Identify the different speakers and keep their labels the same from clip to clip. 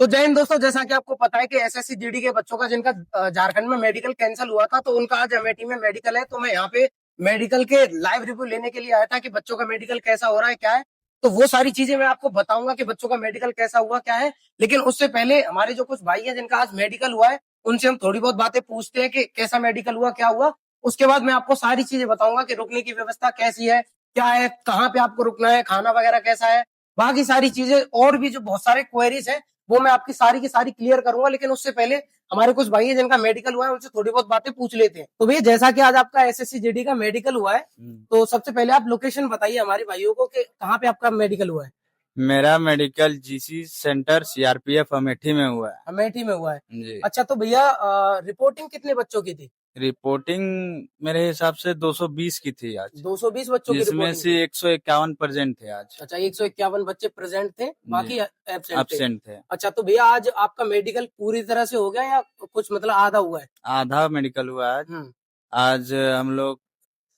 Speaker 1: तो जय हिंद दोस्तों, जैसा कि आपको पता है कि एसएससी जीडी के बच्चों का जिनका झारखंड में मेडिकल कैंसिल हुआ था, तो उनका आज अमेठी में मेडिकल है। तो मैं यहाँ पे मेडिकल के लाइव रिव्यू लेने के लिए आया था कि बच्चों का मेडिकल कैसा हो रहा है, क्या है। तो वो सारी चीजें मैं आपको बताऊंगा कि बच्चों का मेडिकल कैसा हुआ, क्या है। लेकिन उससे पहले हमारे जो कुछ भाई है जिनका आज मेडिकल हुआ है, उनसे हम थोड़ी बहुत बातें पूछते हैं कि कैसा मेडिकल हुआ, क्या हुआ। उसके बाद मैं आपको सारी चीजें बताऊंगा कि रुकने की व्यवस्था कैसी है, क्या है, कहाँ पे आपको रुकना है, खाना वगैरह कैसा है, बाकी सारी चीजें। और भी जो बहुत सारे क्वेरीज है वो मैं आपकी सारी की सारी क्लियर करूंगा। लेकिन उससे पहले हमारे कुछ भाई है जिनका मेडिकल हुआ है, उनसे थोड़ी बहुत बातें पूछ लेते हैं। तो भैया, जैसा कि आज आपका एसएससी जीडी का मेडिकल हुआ है, तो सबसे पहले आप लोकेशन बताइए हमारे भाइयों को कि कहाँ पे आपका मेडिकल हुआ है।
Speaker 2: मेरा medical GC centre CRPF Amethi में हुआ है।
Speaker 1: अमेठी में हुआ है
Speaker 2: जी।
Speaker 1: अच्छा, तो भैया रिपोर्टिंग कितने बच्चों की थी?
Speaker 2: रिपोर्टिंग मेरे हिसाब से 220 की थी आज,
Speaker 1: 220 बच्चों की
Speaker 2: जिसमें
Speaker 1: रिपोर्टिंग
Speaker 2: से
Speaker 1: थी।
Speaker 2: 151 प्रेजेंट थे आज।
Speaker 1: अच्छा, 151 बच्चे प्रेजेंट थे, बाकी एब्सेंट थे।
Speaker 2: एब्सेंट थे।
Speaker 1: अच्छा, तो भैया आज आपका मेडिकल पूरी तरह से हो गया या कुछ मतलब आधा हुआ है?
Speaker 2: आधा मेडिकल हुआ आज।
Speaker 1: हम्म।
Speaker 2: आज हम लोग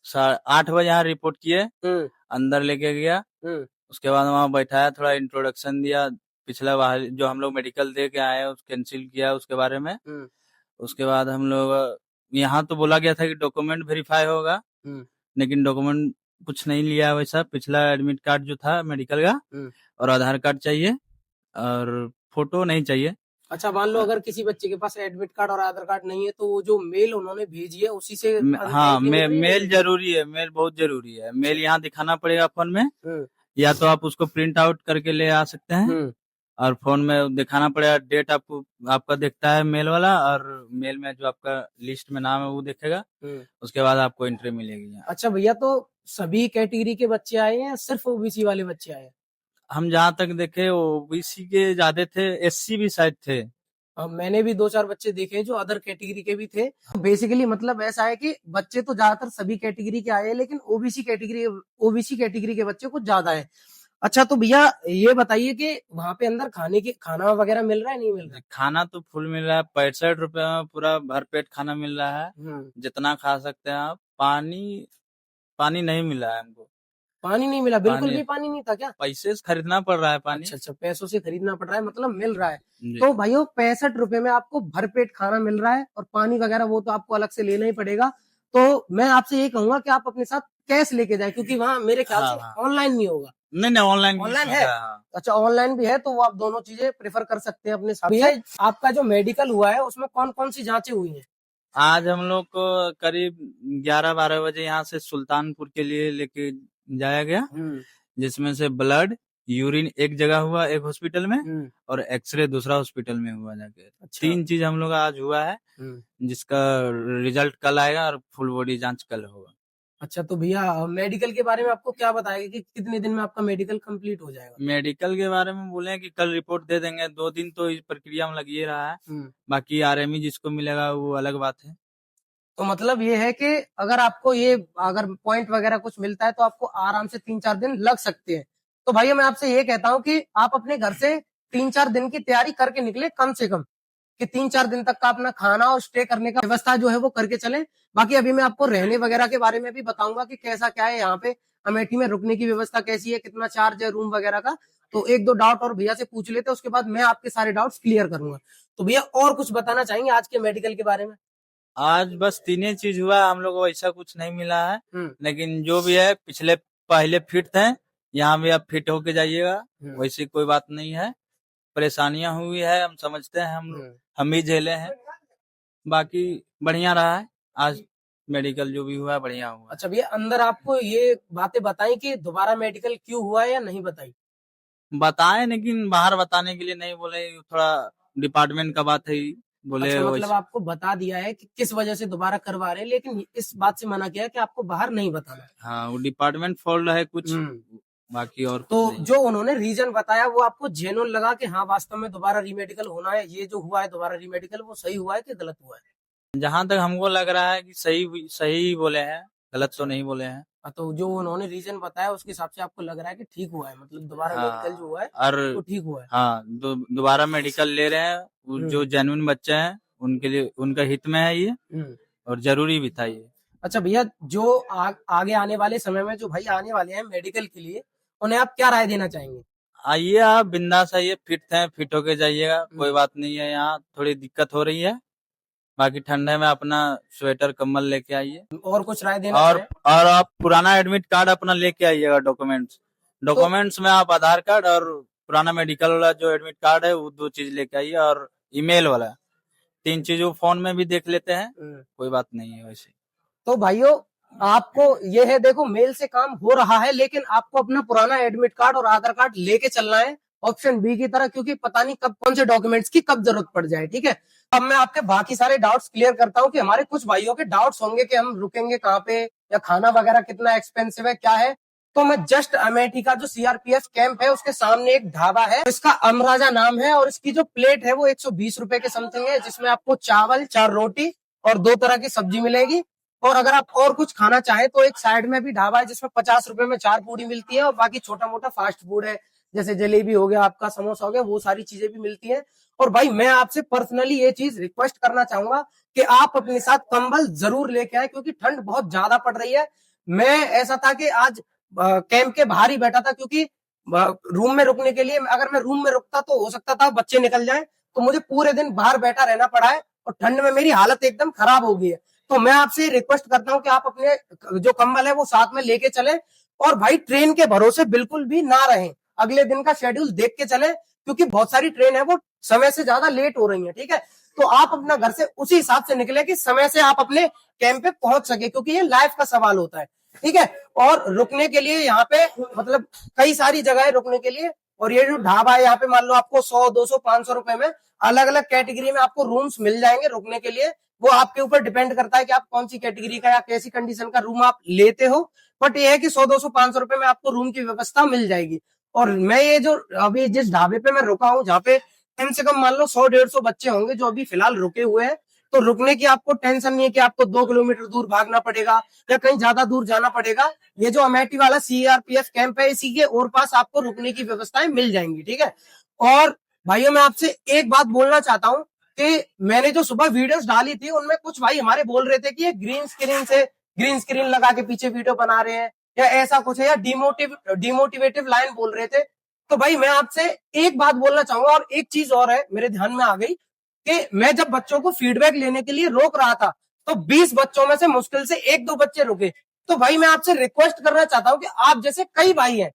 Speaker 2: 8 बजे यहाँ रिपोर्ट किए,
Speaker 1: हम्म।
Speaker 2: अंदर लेके गया।
Speaker 1: हम्म।
Speaker 2: उसके बाद वहाँ बैठाया, थोड़ा इंट्रोडक्शन दिया, पिछला जो हम लोग मेडिकल दे के आए उस कैंसिल किया उसके बारे में।
Speaker 1: हम्म।
Speaker 2: उसके बाद हम लोग यहाँ तो बोला गया था कि डॉक्यूमेंट वेरीफाई होगा,
Speaker 1: हम्म।
Speaker 2: लेकिन डॉक्यूमेंट कुछ नहीं लिया वैसा। पिछला एडमिट कार्ड जो था मेडिकल का और आधार कार्ड चाहिए और फोटो नहीं चाहिए।
Speaker 1: अच्छा, मान लो अगर किसी बच्चे के पास एडमिट कार्ड और आधार कार्ड नहीं है, तो वो जो मेल उन्होंने भेजी है उसी से
Speaker 2: हाँ,
Speaker 1: देंगे तो ये
Speaker 2: मेल
Speaker 1: नहीं
Speaker 2: जरूरी है, मेल बहुत जरूरी है। मेल यहाँ दिखाना पड़ेगा फोन में, या तो आप उसको प्रिंट आउट करके ले आ सकते हैं और फोन में दिखाना पड़ेगा। डेट आपको आपका देखता है मेल वाला, और मेल में जो आपका लिस्ट में नाम है वो देखेगा। उसके बाद आपको एंट्री मिलेगी यहाँ।
Speaker 1: अच्छा भैया, तो सभी कैटेगरी के बच्चे आए हैं या सिर्फ ओबीसी वाले बच्चे आए हैं?
Speaker 2: हम जहाँ तक देखे ओबीसी के ज्यादा थे, एससी भी शायद थे।
Speaker 1: मैंने भी 2-4 बच्चे देखे जो अदर कैटेगरी के भी थे। बेसिकली मतलब ऐसा है कि बच्चे तो ज्यादातर सभी कैटेगरी के आए हैं, लेकिन ओबीसी कैटेगरी के बच्चे कुछ ज्यादा है। अच्छा, तो भैया ये बताइए कि वहाँ पे अंदर खाना वगैरह मिल रहा है, नहीं मिल रहा है?
Speaker 2: खाना तो फुल मिल रहा है, 65 रुपए में पूरा भरपेट खाना मिल रहा है, जितना खा सकते हैं आप। पानी पानी नहीं मिला है हमको।
Speaker 1: पानी नहीं मिला? बिल्कुल भी पानी नहीं था क्या?
Speaker 2: पैसे से खरीदना पड़ रहा है पानी।
Speaker 1: अच्छा, पैसों से खरीदना पड़ रहा है, मतलब मिल रहा है।
Speaker 2: जी।
Speaker 1: तो भाइयों, 65 रुपए में आपको भरपेट खाना मिल रहा है, और पानी वगैरह वो तो आपको अलग से लेना ही पड़ेगा। तो मैं आपसे ये कहूंगा कि आप अपने साथ कैश लेके जाए, क्योंकि वहाँ मेरे ख्याल से ऑनलाइन नहीं होगा।
Speaker 2: नहीं, ऑनलाइन
Speaker 1: है। अच्छा, ऑनलाइन भी है, तो वो आप दोनों चीजें प्रेफर कर सकते हैं अपने साथ। भैया, आपका जो मेडिकल हुआ है उसमें कौन कौन सी जांचें हुई हैं?
Speaker 2: आज हम लोग को करीब 11-12 बजे यहाँ से सुल्तानपुर के लिए लेके जाया गया, जिसमें से ब्लड, यूरिन एक जगह हुआ एक हॉस्पिटल में, और एक्सरे दूसरा हॉस्पिटल में हुआ जाके। अच्छा। 3 चीज हम लोग आज हुआ है, जिसका रिजल्ट कल आएगा और फुल बॉडी जांच कल होगा। अच्छा, तो भैया मेडिकल के बारे में आपको क्या बताएगा कि कितने दिन में आपका मेडिकल कंप्लीट हो जाएगा? मेडिकल के बारे में बोले कि कल रिपोर्ट दे देंगे, 2 दिन तो इस प्रक्रिया में लग ही रहा है। बाकी आरएमई जिसको मिलेगा वो अलग बात है। तो मतलब ये है कि अगर पॉइंट वगैरह कुछ मिलता है तो आपको आराम से 3-4 दिन लग सकते हैं। तो भैया, मैं आपसे ये कहता हूँ कि आप अपने घर से 3-4 दिन की तैयारी करके निकले कम से कम, कि 3-4 दिन तक का अपना खाना और स्टे करने का व्यवस्था जो है वो करके चलें। बाकी अभी मैं आपको रहने वगैरह के बारे में भी बताऊंगा कि कैसा क्या है यहाँ पे अमेठी में, रुकने की व्यवस्था कैसी है, कितना चार्ज है रूम वगैरह का। तो 1-2 डाउट और भैया से पूछ लेते हैं, उसके बाद मैं आपके सारे डाउट्स क्लियर करूंगा। तो भैया, और कुछ बताना चाहेंगे आज के मेडिकल के बारे में? आज बस 3 चीज हुआ, हम लोग को ऐसा कुछ नहीं मिला है, लेकिन जो भी है पहले फिट थे, यहाँ भी आप फिट होके जाइएगा, वैसी कोई बात नहीं है। परेशानियां हुई है, हम समझते हैं, हम भी झेले हैं। बाकी बढ़िया रहा है आज मेडिकल, जो भी हुआ बढ़िया हुआ। अच्छा भैया, अंदर आपको ये बातें बताई कि दोबारा मेडिकल क्यों हुआ है या नहीं बताई? बताए, लेकिन बाहर बताने के लिए नहीं बोले, थोड़ा डिपार्टमेंट का बात है बोले। अच्छा, मतलब आपको बता दिया है कि किस वजह से दोबारा करवा रहे हैं, लेकिन इस बात से मना किया है कि आपको बाहर नहीं बताना। हाँ, वो डिपार्टमेंट फॉल्ट है कुछ, बाकी और तो जो उन्होंने रीजन बताया वो आपको जेन्युइन लगा कि हाँ वास्तव में दोबारा रीमेडिकल होना है, ये जो हुआ है दोबारा रीमेडिकल, वो सही हुआ है कि गलत हुआ है? जहाँ तक हमको लग रहा है कि सही बोले हैं, गलत तो नहीं बोले हैं। तो जो उन्होंने रीजन बताया उसके हिसाब से आपको लग रहा है कि ठीक हुआ है, मतलब दोबारा मेडिकल जो हुआ है और तो ठीक हुआ है। हाँ, दोबारा मेडिकल ले रहे हैं, जो जेन्युइन बच्चे हैं उनके लिए, उनका हित में है ये, और जरूरी भी था ये। अच्छा भैया, जो आगे आने वाले समय में जो भाई आने वाले हैं मेडिकल के लिए, उन्हें आप क्या राय देना चाहेंगे? आइए आप बिंदास आइए, फिट हैं, फिट होके जाइएगा, कोई बात नहीं है। यहाँ थोड़ी दिक्कत हो रही है, बाकी ठंडे में अपना स्वेटर कम्बल लेके आइए।
Speaker 1: और कुछ राय देना
Speaker 2: और
Speaker 1: चाहें?
Speaker 2: और आप पुराना एडमिट कार्ड अपना लेके आइएगा।
Speaker 1: तो
Speaker 2: डॉक्यूमेंट्स में आप आधार कार्ड और पुराना मेडिकल वाला जो एडमिट कार्ड है वो 2 चीज लेके आइए, और ईमेल वाला 3 चीज वो फोन में भी देख लेते हैं, कोई बात नहीं है वैसे।
Speaker 1: तो भाइयों, आपको ये है, देखो मेल से काम हो रहा है, लेकिन आपको अपना पुराना एडमिट कार्ड और आधार कार्ड लेके चलना है ऑप्शन बी की तरह, क्योंकि पता नहीं कब कौन से डॉक्यूमेंट्स की कब जरूरत पड़ जाए। ठीक है, अब मैं आपके बाकी सारे डाउट्स क्लियर करता हूँ कि हमारे कुछ भाइयों के डाउट्स होंगे कि हम रुकेंगे कहाँ पे, या खाना वगैरह कितना एक्सपेंसिव है, क्या है। तो मैं जस्ट अमेठी का जो सीआरपीएफ कैंप है उसके सामने एक ढाबा है, इसका अमराजा नाम है, और इसकी जो प्लेट है वो 120 रुपए के समथिंग है, जिसमें आपको चावल, 4 रोटी और 2 तरह की सब्जी मिलेगी। और अगर आप और कुछ खाना चाहें तो एक साइड में भी ढाबा है जिसमें 50 रुपए में 4 पूड़ी मिलती है, और बाकी छोटा मोटा फास्ट फूड है, जैसे जलेबी हो गया, आपका समोसा हो गया, वो सारी चीजें भी मिलती हैं। और भाई मैं आपसे पर्सनली ये चीज रिक्वेस्ट करना चाहूंगा कि आप अपने साथ कंबल जरूर लेके आए, क्योंकि ठंड बहुत ज्यादा पड़ रही है। मैं ऐसा था कि आज कैंप के बाहर ही बैठा था, क्योंकि रूम में रुकने के लिए, अगर मैं रूम में रुकता तो हो सकता था बच्चे निकल जाएं, तो मुझे पूरे दिन बाहर बैठा रहना पड़ा है, और ठंड में मेरी हालत एकदम खराब हो गई है। तो मैं आपसे रिक्वेस्ट करता हूं कि आप अपने जो कंबल है वो साथ में लेके चलें, और भाई ट्रेन के भरोसे बिल्कुल भी ना रहें, अगले दिन का शेड्यूल देख के चलें, क्योंकि बहुत सारी ट्रेन है वो समय से ज्यादा लेट हो रही है। ठीक है, तो आप अपना घर से उसी हिसाब से निकले कि समय से आप अपने कैंप पे पहुंच सके, क्योंकि ये लाइफ का सवाल होता है। ठीक है, और रुकने के लिए यहाँ पे मतलब कई सारी जगह है रुकने के लिए, और ये जो ढाबा है यहाँ पे मान लो आपको 100, 200, 500 रुपए में अलग अलग कैटेगरी में आपको रूम्स मिल जाएंगे रुकने के लिए। वो आपके ऊपर डिपेंड करता है कि आप कौन सी कैटेगरी का या कैसी कंडीशन का रूम आप लेते हो, बट ये है कि 100, 200, 500 रुपए में आपको रूम की व्यवस्था मिल जाएगी। और मैं ये जो अभी जिस ढाबे पे मैं रुका हूँ, जहाँ पे कम से कम मान लो 100, 150 बच्चे होंगे जो अभी फिलहाल रुके हुए हैं, तो रुकने की आपको टेंशन नहीं है कि आपको 2 किलोमीटर दूर भागना पड़ेगा या कहीं ज्यादा दूर जाना पड़ेगा। ये जो अमेठी वाला सीआरपीएफ कैंप है, इसी के और पास आपको रुकने की व्यवस्थाएं मिल जाएंगी। ठीक है, और भाइयों मैं आपसे एक बात बोलना चाहता हूँ कि मैंने जो सुबह वीडियोस डाली थी उनमें कुछ भाई हमारे बोल रहे थे कि ये ग्रीन स्क्रीन लगा के पीछे वीडियो बना रहे हैं, या ऐसा कुछ है, या डिमोटिवेटिव लाइन बोल रहे थे। तो भाई मैं आपसे एक बात बोलना चाहूंगा, और एक चीज और है मेरे ध्यान में आ गई कि मैं जब बच्चों को फीडबैक लेने के लिए रोक रहा था, तो 20 बच्चों में से मुश्किल से 1-2 बच्चे रुके। तो भाई मैं आपसे रिक्वेस्ट करना चाहता हूं कि आप जैसे कई भाई हैं,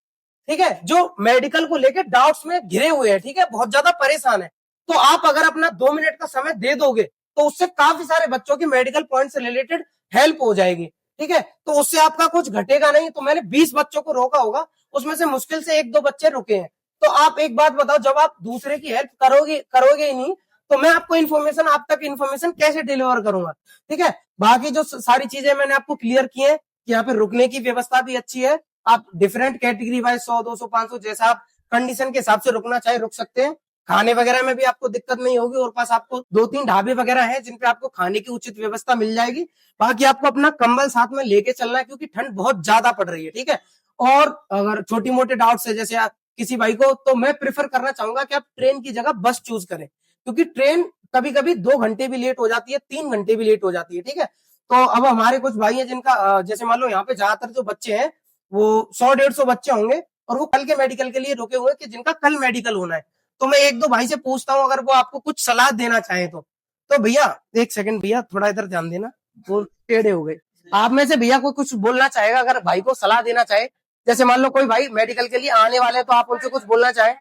Speaker 1: ठीक है, जो मेडिकल को लेकर डाउट्स में घिरे हुए हैं, ठीक है, बहुत ज्यादा परेशान है, तो आप अगर अपना 2 मिनट का समय दे दोगे तो उससे काफी सारे बच्चों की मेडिकल पॉइंट से रिलेटेड हेल्प हो जाएगी। ठीक है, तो उससे आपका कुछ घटेगा नहीं। तो मैंने 20 बच्चों को रोका होगा, उसमें से मुश्किल से 1-2 बच्चे रुके हैं। तो आप एक बात बताओ, जब आप दूसरे की हेल्प करोगे ही नहीं, तो मैं आपको इन्फॉर्मेशन, आप तक इन्फॉर्मेशन कैसे डिलीवर करूंगा। ठीक है, बाकी जो सारी चीजें मैंने आपको क्लियर की है कि यहाँ पे रुकने की व्यवस्था भी अच्छी है, आप डिफरेंट कैटेगरी वाइज 100, 200, 500 जैसा आप कंडीशन के हिसाब से रुकना चाहे रुक सकते हैं। खाने वगैरह में भी आपको दिक्कत नहीं होगी, और पास आपको 2-3 ढाबे वगैरह हैं जिन पे आपको खाने की उचित व्यवस्था मिल जाएगी। बाकी आपको अपना कंबल साथ में लेके चलना है, क्योंकि ठंड बहुत ज्यादा पड़ रही है। ठीक है, और अगर छोटी मोटे डाउट्स है जैसे किसी भाई को, तो मैं प्रेफर करना चाहूंगा कि आप ट्रेन की जगह बस चूज करें, क्योंकि ट्रेन कभी कभी 2 घंटे भी लेट हो जाती है, 3 घंटे भी लेट हो जाती है। ठीक है, तो अब हमारे कुछ भाई हैं जिनका जैसे मान लो यहाँ पे ज्यादातर जो बच्चे हैं वो 100-150 बच्चे होंगे, और वो कल के मेडिकल के लिए रुके हुए कि जिनका कल मेडिकल होना है। तो मैं 1-2 भाई से पूछता हूँ, अगर वो आपको कुछ सलाह देना चाहे तो भैया एक सेकंड, भैया थोड़ा इधर ध्यान देना, वो टेढ़े हो गए। आप में से भैया कोई कुछ बोलना चाहेगा, अगर भाई को सलाह देना चाहे, जैसे मान लो कोई भाई मेडिकल के लिए आने वाले हैं, तो आप उनसे कुछ बोलना चाहे।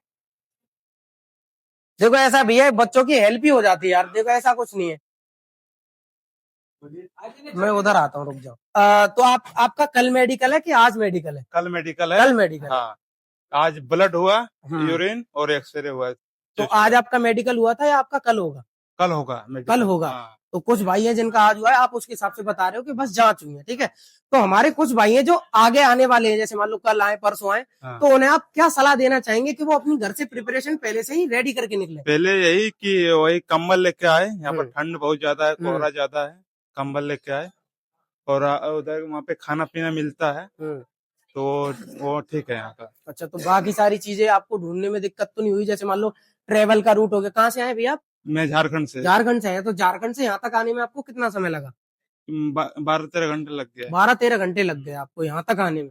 Speaker 1: देखो ऐसा भैया बच्चों की हेल्प ही हो जाती है यार, देखो ऐसा कुछ नहीं है। मैं उधर आता हूँ, रुक जाओ। तो आपका कल मेडिकल है कि आज मेडिकल है?
Speaker 3: कल मेडिकल है।
Speaker 1: कल मेडिकल।
Speaker 3: हाँ, आज ब्लड हुआ, यूरिन और एक्सरे हुआ।
Speaker 1: तो आज आपका मेडिकल हुआ था या आपका कल होगा?
Speaker 3: कल होगा मेडिकल।
Speaker 1: कल होगा।
Speaker 3: हाँ।
Speaker 1: तो कुछ भाई हैं जिनका आज हुआ है, आप उसके हिसाब से बता रहे हो कि बस जांच हुई है। ठीक है, तो हमारे कुछ भाई हैं जो आगे आने वाले हैं, जैसे मान लो कल आए, परसों आए,
Speaker 3: हाँ।
Speaker 1: तो उन्हें आप क्या सलाह देना चाहेंगे कि वो अपनी घर से प्रिपरेशन पहले से ही रेडी करके निकले?
Speaker 3: पहले यही कि वही कंबल लेके आए, यहाँ पर ठंड बहुत ज्यादा है, कोहरा ज्यादा है, कंबल लेके आए, और उधर वहाँ पे खाना पीना मिलता है, तो वो ठीक है यहाँ का।
Speaker 1: अच्छा, तो बाकी सारी चीजें आपको ढूंढने में दिक्कत तो नहीं हुई? जैसे मान लो ट्रेवल का रूट हो गया, कहाँ से आए भैया आप?
Speaker 3: मैं झारखंड से।
Speaker 1: झारखंड से है, तो झारखंड से यहाँ तक आने में आपको कितना समय लगा?
Speaker 3: 12-13 घंटे लग गया।
Speaker 1: 12-13 घंटे लग गए आपको यहाँ तक आने में।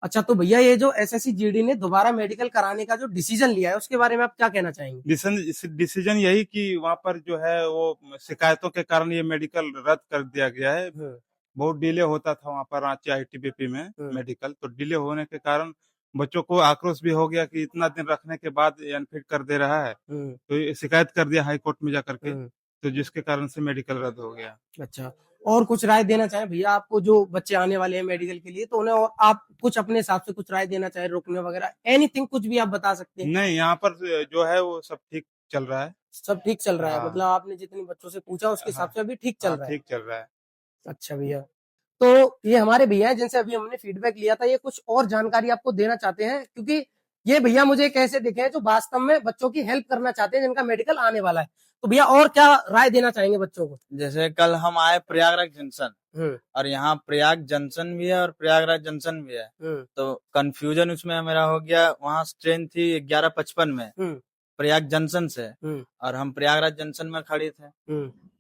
Speaker 1: अच्छा, तो भैया ये जो एसएससी जीडी ने दोबारा मेडिकल कराने का जो डिसीजन लिया है उसके बारे में आप क्या कहना चाहेंगे?
Speaker 3: डिसीजन यही कि वहाँ पर जो है वो शिकायतों के कारण ये मेडिकल रद्द कर दिया गया है। बहुत डिले होता था वहाँ पर रांची आईटीबीपी में मेडिकल, तो डिले होने के कारण बच्चों को आक्रोश भी हो गया कि इतना दिन रखने के बाद अनफिट कर दे रहा है, तो ये शिकायत कर दिया हाई कोर्ट में जा करके, तो जिसके कारण से मेडिकल रद्द हो गया।
Speaker 1: अच्छा, और कुछ राय देना चाहें भैया आपको जो बच्चे आने वाले हैं मेडिकल के लिए, तो उन्हें और आप कुछ अपने हिसाब से कुछ राय देना चाहें, रोकने वगैरह, एनीथिंग कुछ भी आप बता सकते हैं?
Speaker 3: नहीं, यहाँ पर जो है वो सब ठीक चल रहा है।
Speaker 1: सब ठीक चल रहा है,
Speaker 3: हाँ।
Speaker 1: मतलब आपने जितने बच्चों से पूछा उसके हिसाब से अभी ठीक चल रहा है।
Speaker 3: ठीक चल रहा है।
Speaker 1: अच्छा भैया, तो ये हमारे भैया हैं जिनसे अभी हमने फीडबैक लिया था, ये कुछ और जानकारी आपको देना चाहते हैं, क्योंकि ये भैया मुझे एक ऐसे दिखे हैं जो वास्तव में बच्चों की हेल्प करना चाहते हैं जिनका मेडिकल आने वाला है। तो भैया और क्या राय देना चाहेंगे बच्चों को?
Speaker 2: जैसे कल हम आए प्रयागराज जंक्शन, और यहाँ प्रयाग जंक्शन भी है और प्रयागराज जंक्शन भी है, तो कंफ्यूजन उसमें मेरा हो गया। वहाँ ट्रेन थी 11:55 में प्रयाग जंक्शन से, और हम प्रयागराज जंक्शन में खड़े थे,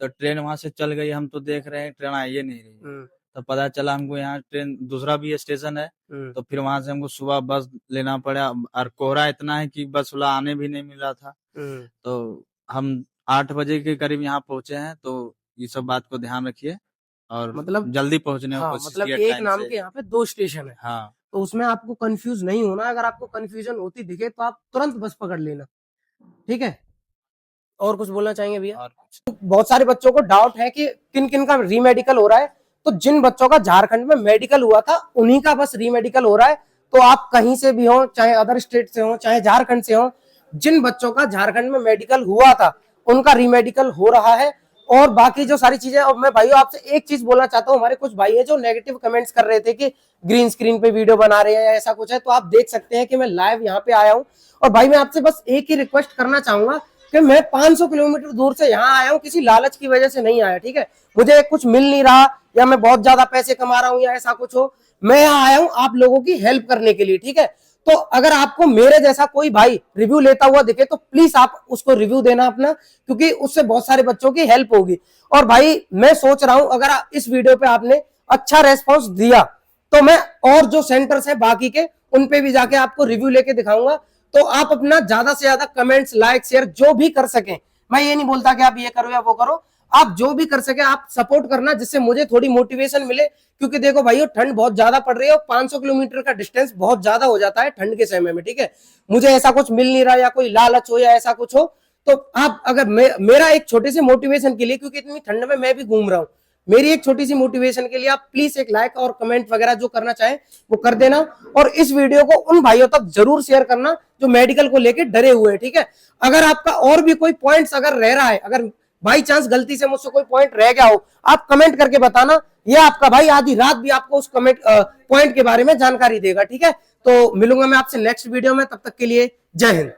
Speaker 2: तो ट्रेन वहां से चल गई। हम तो देख रहे हैं ट्रेन आई ही नहीं रही, तो पता चला हमको यहाँ ट्रेन दूसरा भी स्टेशन है, तो फिर वहां से हमको सुबह बस लेना पड़ा, और कोहरा इतना है कि बस वाला आने भी नहीं मिला था। तो हम 8 बजे के करीब यहाँ पहुंचे हैं, तो ये सब बात को ध्यान रखिए और
Speaker 1: मतलब
Speaker 2: जल्दी पहुंचने की
Speaker 1: हाँ,
Speaker 2: कोशिश
Speaker 1: मतलब
Speaker 2: कीजिए
Speaker 1: एक
Speaker 2: टाइम
Speaker 1: नाम
Speaker 2: से।
Speaker 1: के यहाँ पे 2 स्टेशन है,
Speaker 2: हाँ,
Speaker 1: तो उसमें आपको कंफ्यूज नहीं होना। अगर आपको कंफ्यूजन होती दिखे तो आप तुरंत बस पकड़ लेना, ठीक है? और कुछ बोलना चाहेंगे भैया?
Speaker 2: और
Speaker 1: बहुत सारे बच्चों को डाउट है कि किन किन का रीमेडिकल हो रहा है, तो जिन बच्चों का झारखंड में मेडिकल हुआ था उन्हीं का बस रीमेडिकल हो रहा है। तो आप कहीं से भी हो, चाहे अदर स्टेट से हो, चाहे झारखंड से हो, जिन बच्चों का झारखंड में मेडिकल हुआ था उनका रीमेडिकल हो रहा है। और बाकी जो सारी चीजें, और मैं भाइयों आपसे एक चीज बोलना चाहता हूँ, हमारे कुछ भाई है जो नेगेटिव कमेंट्स कर रहे थे कि ग्रीन स्क्रीन पे वीडियो बना रहे हैं या ऐसा कुछ है, तो आप देख सकते हैं कि मैं लाइव यहाँ पे आया हूँ। और भाई मैं आपसे बस एक ही रिक्वेस्ट करना चाहूंगा कि मैं 500 किलोमीटर दूर से यहाँ आया हूँ, किसी लालच की वजह से नहीं आया, ठीक है? मुझे कुछ मिल नहीं रहा या मैं बहुत ज्यादा पैसे कमा रहा हूँ या ऐसा कुछ हो, मैं यहाँ आया हूँ आप लोगों की हेल्प करने के लिए, ठीक है? तो अगर आपको मेरे जैसा कोई भाई रिव्यू लेता हुआ दिखे तो प्लीज आप उसको रिव्यू देना अपना, क्योंकि उससे बहुत सारे बच्चों की हेल्प होगी। और भाई मैं सोच रहा हूं अगर इस वीडियो पे आपने अच्छा रेस्पॉन्स दिया तो मैं और जो सेंटर्स हैं बाकी के उन पे भी जाके आपको रिव्यू लेके दिखाऊंगा। तो आप अपना ज्यादा से ज्यादा कमेंट्स, लाइक, शेयर जो भी कर सकें, मैं ये नहीं बोलता कि आप ये करो या वो करो, आप जो भी कर सके आप सपोर्ट करना, जिससे मुझे थोड़ी मोटिवेशन मिले। क्योंकि देखो भाइयों ठंड बहुत ज्यादा पड़ रही है और 500 किलोमीटर का डिस्टेंस बहुत ज्यादा हो जाता है ठंड के समय में, ठीक है? मुझे ऐसा कुछ मिल नहीं रहा या कोई लालच हो या ऐसा कुछ हो, तो आप अगर मेरा एक छोटी सी मोटिवेशन के लिए, क्योंकि इतनी ठंड में मैं भी घूम रहा हूँ, मेरी एक छोटी सी मोटिवेशन के लिए आप प्लीज एक लाइक और कमेंट वगैरह जो करना चाहें वो कर देना। और इस वीडियो को उन भाइयों तक जरूर शेयर करना जो मेडिकल को लेके डरे हुए हैं, ठीक है? अगर आपका और भी कोई पॉइंट्स अगर रह रहा है, अगर बाई चांस गलती से मुझसे कोई पॉइंट रह गया हो, आप कमेंट करके बताना। ये आपका भाई आधी रात भी आपको उस कमेंट पॉइंट के बारे में जानकारी देगा, ठीक है? तो मिलूंगा मैं आपसे नेक्स्ट वीडियो में, तब तक के लिए जय हिंद।